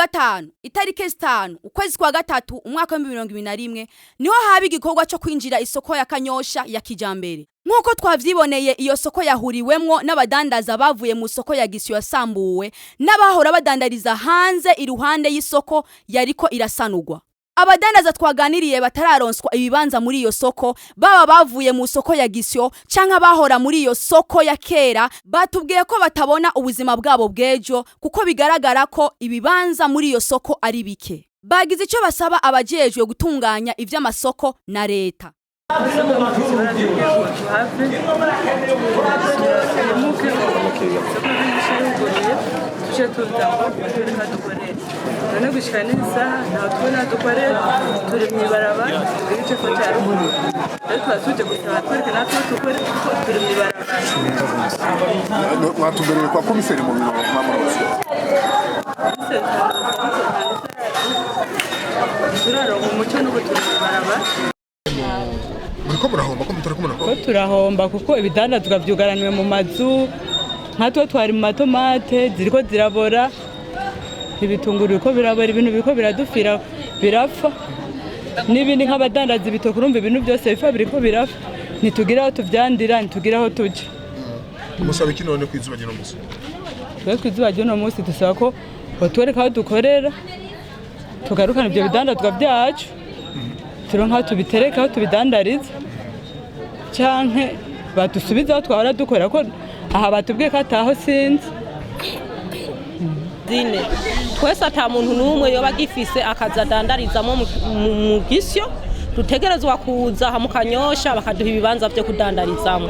gatanu itariki 5 ukwezi kwa gatatu umwaka wa 2021 niho haba igikorwa cyo kwinjira isoko ya Kanyosha ya kijambere. Nkuko twavyiboneye iyo soko yahuriwemwo n'abadandaza bavuye mu soko ya Gisyo yasambuwe n'abahora badandariza hanze iruhande y'isoko yariko irasanurwa. Abadandaza twaganiriye batararonswa ibibanza muri iyo soko baba bavuye mu soko ya Gisyo canka bahora muri iyo soko ya kera batubwiye ko batabona ubuzima bwabo bwejo kuko bigaragara ko ibibanza muri iyo soko ari bike. Bagize ico basaba abajejwe gutunganya ivy'amasoko na leta. Mwatubereye kwa komiseri mu biro mwamurose. Turahomba kuko ibidandazwa vyugaraniwe mu mazu nkatwo twari mu matomate ziriko zirabora ibitunguru ko birabora ibintu biko biradufira birapfa n'ibindi nk'abadandaza ibitoke urumva ibintu byose bifa biriko birapfa nitugira aho tuvyandira nitugira aho tuje. Umusaba iki none kwizuba nyino musi? Kwizuba nyino musi dusaba ko batwereka aho dukorera tugarukana ibyo bidandazwa byacu turonka aho tubitereka aho tubidandariza canke badusubiza aho twahora dukora ko aha batubwiye ko ataho sinzi. Twese ata muntu n'umwe yoba gifise akaza dandarizamo mu Gisyo dutegerezwa kuza mu Kanyosha bakaduha ibibanza byo kudandarizamo.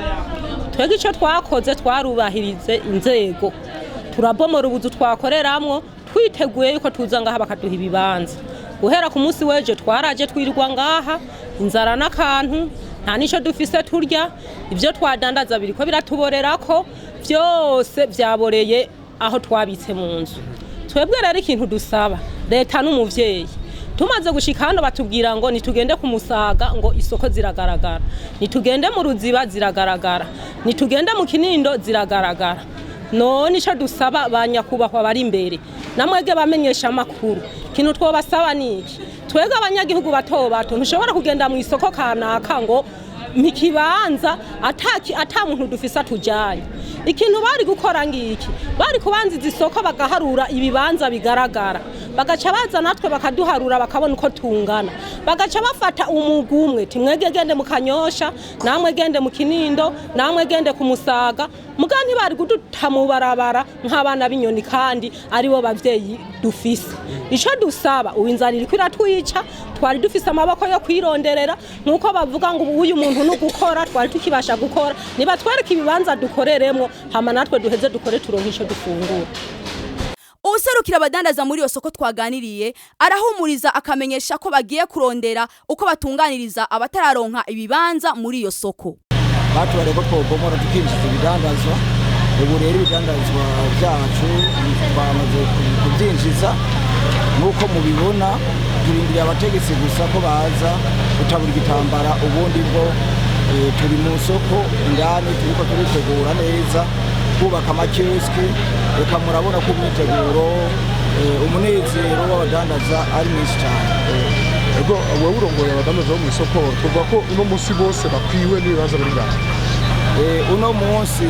Twege ico twakoze twarubahirize inzego turabomora ubuzu twakoreramwo twiteguye yuko tuza ngaha bakaduha ibibanza. Guhera ku munsi weje twaraje twirirwa ngaha inzara n'akantu nta nico dufise turya ivyo twadandaza biriko biratuborerako byose byaboreye aho twabitse mu nzu. Twebwe rero ikintu dusaba leta n'umuvyeyi tumaze gushika hano batubwira ngo nitugende ku Musaga ngo isoko ziragaragara, nitugende mu Ruziba ziragaragara, nitugende mu Kinindo ziragaragara. None ico dusaba banyakubahwa bari imbere namwege bamenyesha amakuru kintu twobasaba niki twega abanyagihugu bato bato ntushobora kugenda mu isoko kanaka ngo mikibanza ata muntu dufise atujanye. Ikintu bari gukora ngiki bari kubanziza isoko bagaharura ibibanza bigaragara bagaca baza natwe bakaduharura bakabona uko tungana bagaca bafata umugumwe timwege gende mu Kanyosha namwe gende mu Kinindo namwe gende ku Musaga mugani bari guduta mu barabara nk'abana b'inyoni kandi ari bo bavyeyi dufise. Ico dusaba uwinzarira kwiratwica twari dufise amaboko yo kwironderera nkuko bavuga ngo uyu muntu no gukora twari tukibasha gukora niba twereka ibibanza dukoreremwo hama natwe duheze dukore turonka ico dufungura. Userukira abadandaza muri iyo soko twaganiriye arahumuriza akamenyesha ko bagiye kurondera uko batunganiriza abatararonka ibibanza muri iyo soko. Batware ko pomora tukinjiza ibidandazwa ubu rero ibidandazwa byacu bamaze kubyinjiza nuko mubibona turindiriye abategetsi gusa ko baza gutabura igitambara ubundi bwo turi mu soko indani turiko turitegura neza kubaka amakioski reka murabona ko umwiteguro umunezero w'abadandaza ari mwinshi cyane. Ego wowe urongoye abadandaza bo mu isoko tuvuga ko uno munsi bose bakwiwe n'ibibanza biri ngaha. Uno munsi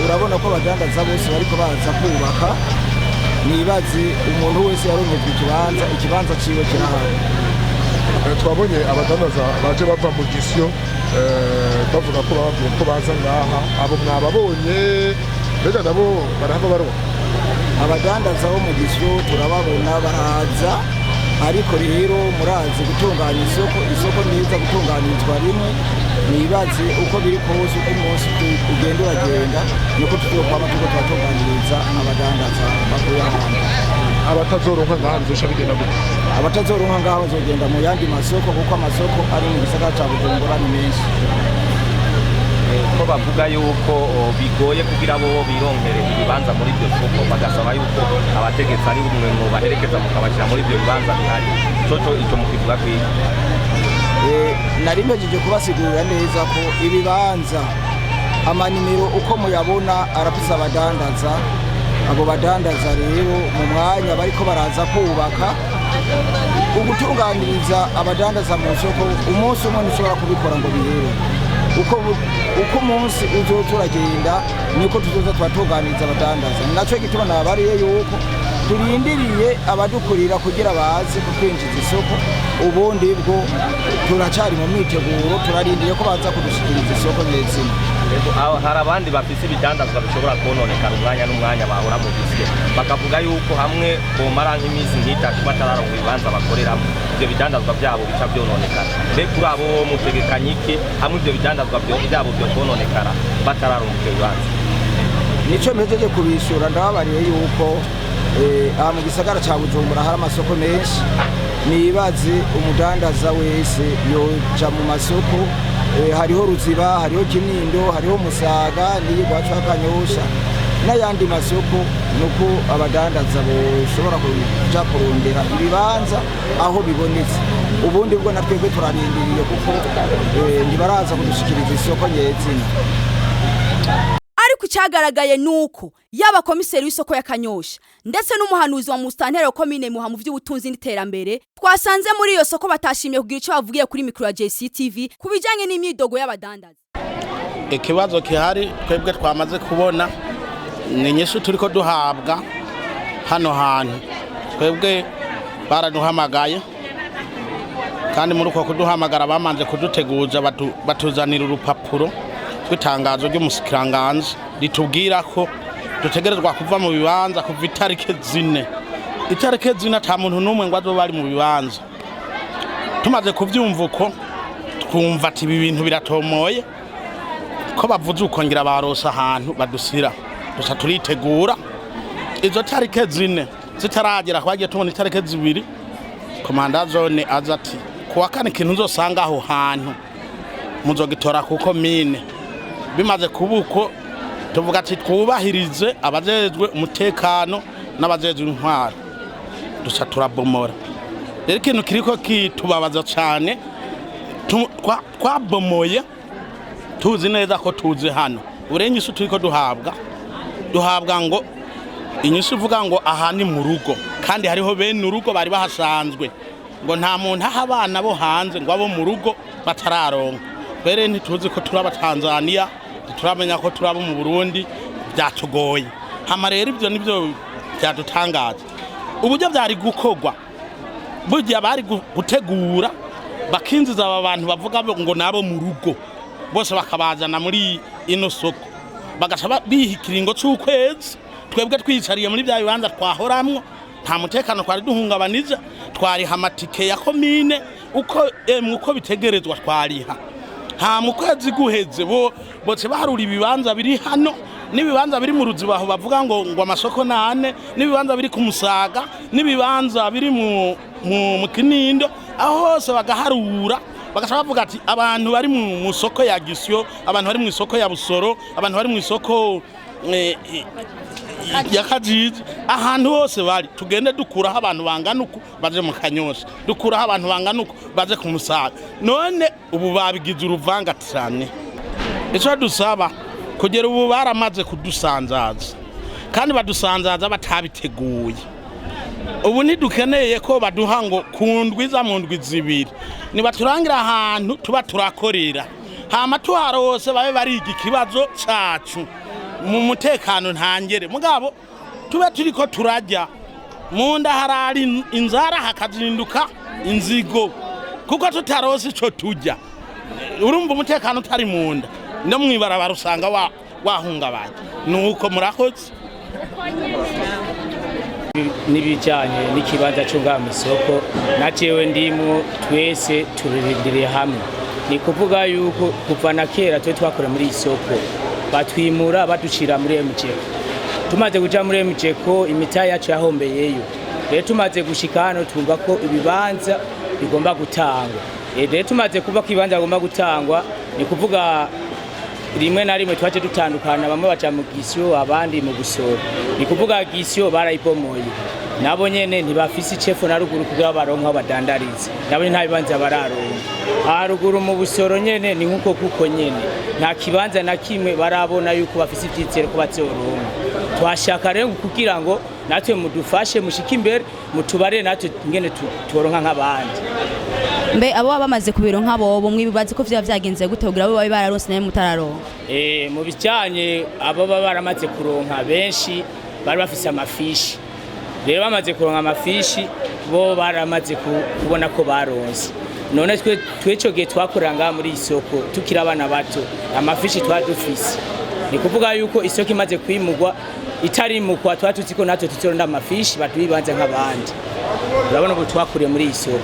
urabona ko abadandaza bose bariko baza kubaka nibaze umuntu wese yaronkejwe ikibanza ciwe kirahari. Twabonye abadandaza baje bava mu Gisyo bavuga ko bavuye ko baza ngaha abo mwababonye mbega nabo barahava baronka. Abadandaza bo mu Gisyo turababona baraza ariko rero murazi gutunganya isoko neza gutunganizwa rimwe nibaze uko biri kose uko umunsi ugenda uragenda nuko tuzokwama tuko twatunganiriza abadandaza bakuye ahantu. Abatazoronka ngaha bizosha bigenda gute? Abatazoronka ngaha bazogenda mu yandi masoko kuko amasoko ari mu gisagara ca Bujumbura ni menshi. Ko bavuga yuko bigoye kugira bo bironkere ibibanza muri byo soko bagasaba yuko abategetsi ari umwe mu baherekeza mukabashira muri byo bibanza bihari coco ico mukivuga kwiki. Narimejeje kubasigurira neza ko ibibanza amanimero uko muyabona arafise abadandaza abo badandaza rero mu mwanya bariko baraza kubaka ugutunganiriza abadandaza mu soko umunsi umwe ntushobora kubikora ngo bihere uko umunsi uzoza uragenda niko tuzoza turatunganiriza abadandaza ni nacyo gituma nababariye yuko turindiriye abadukurira kugira baze kutwinjiza isoko ubundi bwo turacari mu myiteguro turarindiriye ko baza kudushikiriza isoko neza. Hari abandi bafise ibidandazwa bishobora kononekana umwanya n'umwanya bahora mu bisiye bakavuga yuko hamwe bomara nk'iminsi nk'itatu batararonka ibibanza bakoreramo ivyo bidandazwa byabo bica byononekana. Mbega kuri abo mutegekanye iki hamwe ivyo bidandazwa byabo byo kononekana batararonka ivyo bibanza? Nico mpejeje kubishura ndababariye yuko aha mu gisagara ca Bujumbura hari amasoko menshi nibaze umudandaza wese yoja mu masoko hariho Ruziba hariho Kinindo hariho Musaga n'Igwacu Kanyosha n'ayandi masoko nuko abadandaza boshobora kuja kurondera ibibanza aho bibonetse ubundi bwo natwebwe turarindiriye kuko ntibaraza kudushikiriza isoko nyezina. Ariko cyagaragaye nuko yaba komiseri w'isoko ya Kanyosha ndetse n'umuhanuzi wa mustantero komine muha mu by'ubutunzi n'iterambere twasanze muri iyo soko batashimye kugira ico bavugiye kuri mikro ya JCTV kubijanye n'imyidogo y'abadandaza. Ikibazo kihari twebwe twamaze kubona ni nyinshi turiko duhabwa hano hantu twebwe baraduhamagaye kandi muri uko kuduhamagara bamanje kuduteguza batuzanira urupapuro rw'itangazo ry'umusikiranganji ritubwira ko dutegerezwa kuva mu bibanza kuva itarike 4 ata muntu n'umwe ngo azoba ari mu bibanza. Tumaze kuvyumva uko twumva ati ibi bintu biratomoye ko bavuze uko ngira barosa ahantu badusira dusa turitegura izo tarike 4 zitaragera kwagiye tubona itarike 2 komanda zone aza ati kuwa kane kintu uzosanga aho hantu muzogitora kuko mine bimaze kubuko tuvuga ati twubahirize abajejwe umutekano n'abajejwe intwaro dusa turabomora. Rero ikintu kiriko kitubabaza cyane twabomoye tuzi neza ko tuzi hano urenye turiko duhabwa ngo inyishu ivuga ngo aha ni mu rugo kandi hariho bene urugo bari bahasanzwe ngo nta muntu aha abana bo hanze ngo abo mu rugo batararonka. Rero ntituzi ko turaba Tanzania turamenya ko turaba mu Burundi byatugoye hama rero ibyo nibyo byadutangaje uburyo byari gukogwa burya bari gutegura bakinziza aba bantu bavuga ngo nabo mu rugo bose bakabazana muri ino soko bagashaba bihikiringo cy'ukwezi twebwe twicariye muri bya bibanza twahoramwo nta mutekano twari duhungabanije twariha amatike ya komine uko bitegerezwa twariha nta mu kwezi guheze bose baharura ibibanza biri hano n'ibibanza biri mu Ruziba aho bavuga ngo amasoko 8 n'ibibanza biri ku Musaga n'ibibanza biri mu Kinindo aho hose bagaharura bagashaka bavuga ati abantu bari mu soko ya Gisyo abantu bari mu isoko ya Busoro abantu bari mu isoko ya Kajiji ahantu hose bari tugende dukuraho abantu bangana uko baje mu Kanyosha dukuraho abantu bangana uko baje ku Musaga none ubu babigize uruvangatirane. Ico dusaba kugera ubu baramaze kudusanzaza kandi badusanzaza batabiteguye ubu ntidukeneye ko baduha ngo kundwiza mu ndwi 2 ni baturangira ahantu tuba turakorera hama tuharose babe bariga ikibazo cacu mu mutekano ntangere mugabo tube turiko turajya munda harari inzara hakazinduka inzigo kuko tutarose ico tujya urumva umutekano utari munda no mwibarabara usanga wahungabanye nuko murakoze. Nibijanye n'ikibanza cyo ngamu isoko nacewe ndimo twese turindiriye hamwe ni kuvuga yuko kuva na kera twe twakora muri isoko batwimura baducira muri MCeko tumaze kuja muri MCeko imita yacu yahombeyeyo rero tumaze gushika hano twumva ko ibibanza bigomba gutangwa rero tumaze kuva ko ibibanza bigomba gutangwa ni kuvuga rimwe na rimwe twaje dutandukana bamwe baca mu Gisyo abandi mu Busoro ni kuvuga Gisyo barayipomoye nabo nyene ntibafise icefu na ruguru kugira baronka badandarize nabo nta bibanza bararonka haruguru mu Busoro nyene ni nkuko kuko nyene nta kibanza na kimwe barabona yuko bafise ivyizero ko bazoronka twashaka rero kugira ngo natwe mudufashe mushike imbere mutubare natwe ngene turonka nk'abandi. Mbe abo bamaze kubironka bobo mwibibaze ko vya vyagenze gute kugira abo babe bararonse naye mutararonka? Mu bijanye abo baba baramaze kuronka benshi bari bafise amafishi. Rero bamaze kuronka amafishi bo baramaze kubona ko baronse. None tweco gihe twakoranga muri Isoko tukira abana bato amafishi twadufise. Ni kuvuga yuko Isoko imaze kwimugwa itari mukwa twatuzi ko natwe tuzoronda amafishi batubibanze nk'abandi. Urabona ko twakuriye muri Isoko.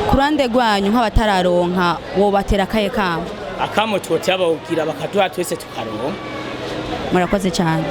Kurande gwanyu nk'abatararonka wo batera kaye kamo. Akamo twotya bawugira bakaduha twese tukaronka. Murakoze cyane.